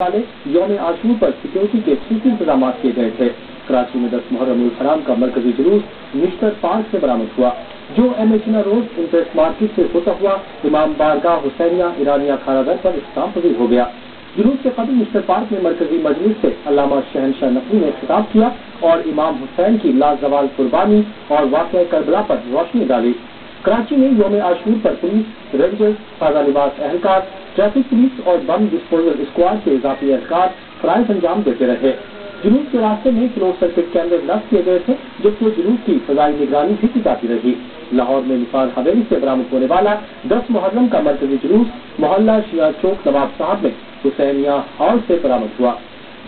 वाले यौम आशूर पर सिक्योरिटी के खूबी इंतजाम किए गए थे। कराची में 10 मुहर्रम उल हराम का मरकजी जुलूस मिस्टर पार्क से बरामद हुआ, जो एमएचना रोड इंटरेस्ट मार्केट से होता हुआ इमाम बारगाह हुसैनिया ईरानिया खानादर पर इख्तिताम पजीर हो गया। जुलूस के कबल मिस्टर पार्क में मरकजी मजलिस से अल्लामा शहनशाह नकवी ने खिताब किया और इमाम हुसैन की लाजवाल कुर्बानी और वाक़या करबला पर रोशनी डाली। कराची में यौम आशूर पर पुलिस, रेंजर्स, सादा लिबास एहलकार, ट्रैफिक पुलिस और बम डिस्पोजल स्क्वाड के इजाफी एहलकार फराइज अंजाम देते रहे। जुलूस के रास्ते में क्लोज सर्किट कैमरे नस्ब किए गए थे, जबकि जुलूस की फजाई निगरानी भी की जाती रही। लाहौर में निफार हवेली से बरामद होने वाला 10 मुहर्रम का मरकजी जुलूस मोहल्ला शिया चौक नवाब साहब में हुसैनिया हॉल से बरामद हुआ,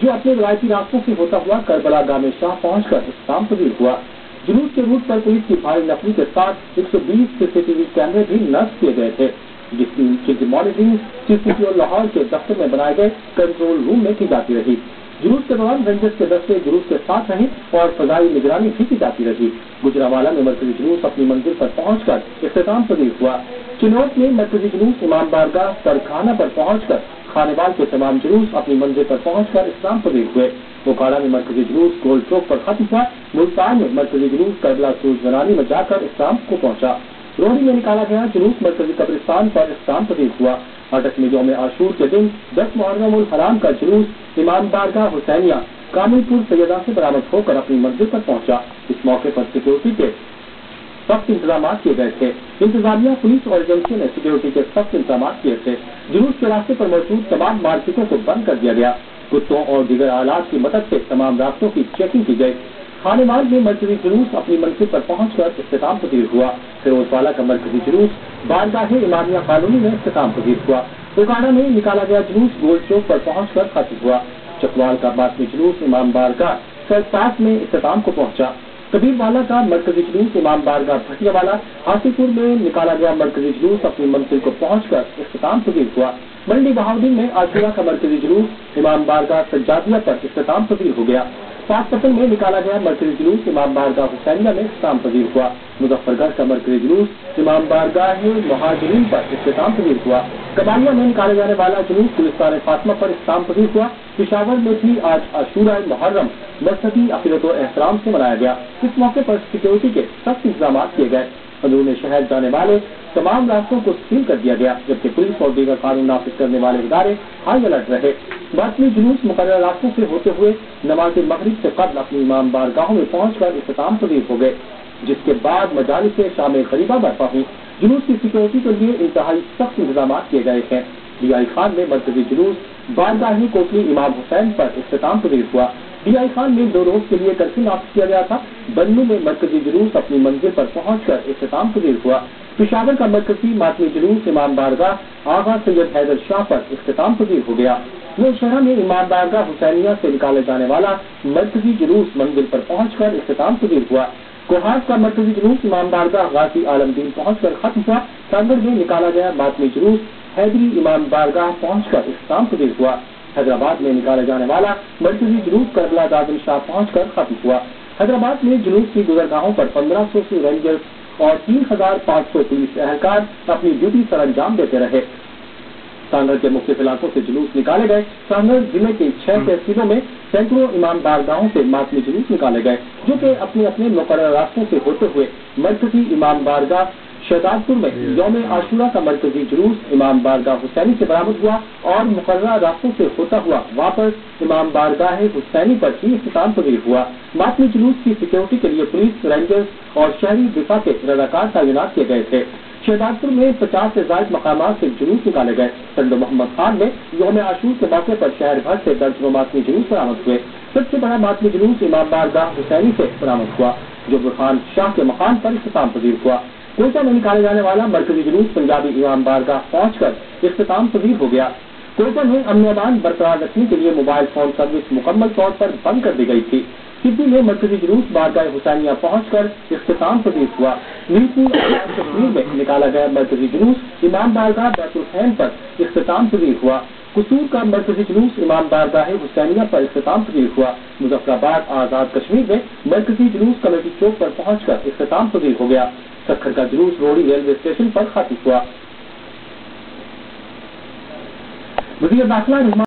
जो अपने रवायती रास्तों से होता हुआ करबला गामे शाह पहुंचकर इख्तिताम पजीर हुआ। जुलूस के रूट पर पुलिस की भारी नफरी के साथ 120 सीसीटीवी कैमरे भी नस्ब किए गए थे, जिसकी मॉनिटरिंग सीसीटीवी लाहौर के दफ्तर में बनाए गए कंट्रोल रूम में की जाती रही। जुलूस के दौरान रेंजर्स के दस्ते जुलूस के साथ रहे और फजाई निगरानी भी की जाती रही। गुजरावाला में मरकजी जुलूस अपनी मंजिल पर पहुंचकर इख्तिताम पजीर हुआ। चिनौत में मरकजी जुलूस इमाम बारगाह तरखाना पर पहुंचकर खानेवाल के तमाम जुलूस अपनी मंजिल पर पहुंचकर इख्तिताम पजीर हुए। बोकाड़ा में मरकजी जुलूस गोल चौक पर खत्म हुआ। मुल्तान में मरकजी जुलूस करबला सूज बनानी में जाकर इख्तिताम को पहुंचा। रोहड़ी में निकाला गया जुलूस मरकजी कब्रिस्तान पर इख्तिताम पजीर हुआ। अटक में यौम आशूर के दिन 10 मुहर्रम उल हराम का जुलूस इमाम बारगाह हुसैनिया कामिलपुर सैयदा से बरामद होकर अपनी मंजिल पर पहुंचा। इस मौके पर सिक्योरिटी के सख्त इंतजाम किए गए थे। इंतजामिया, पुलिस और एजेंसियों ने सिक्योरिटी के सख्त इंतजाम किए थे। जुलूस के रास्ते पर मौजूद तमाम मार्केटों को बंद कर दिया गया। कुत्तों और दीगर आलात की मदद से तमाम रास्तों की चेकिंग की गई। खानेवाल में मरकजी जुलूस अपनी मंजिल पर पहुंचकर इख्तिताम पजीर हुआ। फिरोजवाला का मरकजी जुलूस बारगाह इमामिया कॉलोनी में इख्तिताम पजीर हुआ। बोकाड़ा में निकाला गया जुलूस गोल चौक पर पहुंचकर खत्म हुआ। चकवाल का बातमी जुलूस इमाम बारगाह सरताज में इख्तिताम को पहुंचा। कबीरवाला का मरकजी जुलूस इमाम बारगाह भटियावाला। हासीपुर में निकाला गया मरकजी जुलूस अपनी मंजिल को पहुंचकर इख्तिताम पजीर हुआ। मंडी बहाउद्दीन में आशूरा का मरकजी जुलूस इमाम बारगाह सज्जादिया पर इख्तिताम पजीर हो गया। पाकपतन में निकाला गया मरकजी जुलूस इमाम बारगाह हुसैनिया में इख्तिताम पजीर हुआ। मुजफ्फरगढ़ का मरकजी जुलूस इमाम बारगाह मुहाजिरीन पर इख्तिताम पजीर हुआ। कबालिया में निकाले जाने वाला जुलूस गुलिस्तान फातिमा पर इख्तिताम पजीर हुआ। पिशावर में भी आज आशूरा मुहर्रम मजहबी अकीदत और एहतराम से मनाया गया। इस मौके पर सिक्योरिटी के सख्त इंतजाम किए गए। अंदरूनी शहर जाने वाले तमाम रास्तों को सील कर दिया गया, जबकि पुलिस और दीगर कानून नाफिज करने वाले इदारे हाई अलर्ट रहे। बातमी जुलूस मुकर्रर रास्तों से होते हुए नमाज मगरिब से कबल अपनी इमाम बारगाहों में पहुंचकर इख्तिताम पजीर हो गए, जिसके बाद मजालिस से शाम गरीबा बरपा हुई। जुलूस की सिक्योरिटी के लिए इंतहाई सख्त इंतजाम किए गए हैं। डीआई खान में मरकजी जुलूस बारगाह कोटली इमाम हुसैन पर इख्तिताम पजीर हुआ। डीआई खान में 2 रोज के लिए कर्फ्यू नाफिज किया गया था। बन्नू में मरकजी जुलूस अपनी मंजिल पर पहुंचकर इख्तिताम पजीर हुआ। पिशावर का मरकजी मातमी जुलूस इमाम बारगाह आगा सैयद हैदर शाह पर इख्तिताम पजीर हो गया। नौशहरा में इमाम बारगाह हुसैनिया से निकाले जाने वाला मरकजी जुलूस मंजिल पर पहुंचकर इख्तिताम पजीर हुआ। कोहास का मरकजी जुलूस इमाम बारगाह गाजी आलमदीन पहुंचकर खत्म हुआ। कांगड़ में निकाला गया मातमी जुलूस हैदरी इमाम बारगाह पहुंचकर इख्तिताम पजीर हुआ। हैदराबाद में निकाले जाने वाला मरकजी जुलूस करबला दादन शाह पहुंचकर खत्म हुआ। हैदराबाद में जुलूस की गुजरगाहों पर 1500 से रेंजर्स और 3500 पुलिस एहलकार अपनी ड्यूटी सर अंजाम देते रहे। कांगड़ के मुख्य इलाकों से जुलूस निकाले गए। कांगड़ जिले के 6 तहसीलों में सैकड़ों इमाम बारगाहों से मातमी जुलूस निकाले गए, जो कि अपने अपने मुकर्रर रास्तों से होते हुए मरकजी इमाम बारगाह शहजादपुर में यौम आशूरा का मरकजी जुलूस इमाम बारगाह हुसैनी से बरामद हुआ और मुकर्रर रास्तों से होता हुआ वापस इमाम बारगाह हुसैनी पर ही इख्तिताम पजीर हुआ। मातमी जुलूस की सिक्योरिटी के लिए पुलिस, रेंजर्स और शहरी दिफा के रजाकार तैनात किए गए थे। शहजादपुर में 50 से ज्यादा मकामात से जुलूस निकाले गए। टंडो मोहम्मद खान में यौम आशूर के मौके पर शहर भर से दर्जनों मातमी जुलूस बरामद हुए। सबसे बड़ा मातमी जुलूस इमाम बारगाह हुसैनी से बरामद हुआ, जो बुरहान शाह के मकान पर इख्तिताम पजीर हुआ। कोयटा में निकाले जाने वाला मरकजी जुलूस पंजाबी इमाम बारगाह पहुंचकर इख्तिताम पजीर हो गया। कोयटा में अमन अमान बरकरार रखने के लिए मोबाइल फोन सर्विस मुकम्मल तौर पर बंद कर दी गई थी। सिद्धि में मरकजी जुलूस बारगाह हुसैनिया पहुंचकर इख्तिताम पजीर हुआ। मीरपुर कश्मीर में निकाला गया मरकजी जुलूस इमाम बारगाह बैतुल खैम पर इख्तिताम पजीर हुआ। कसूर का मरकजी जुलूस इमाम बारगाह हुसैनिया पर इख्तिताम पजीर हुआ। मुजफ्फराबाद आजाद कश्मीर में मरकजी जुलूस कमेटी चौक पर पहुंचकर इख्तिताम पजीर हो गया। सक्खर का जुलूस रोहड़ी रेलवे स्टेशन पर खत्म हुआ। वज़ीर दाखिला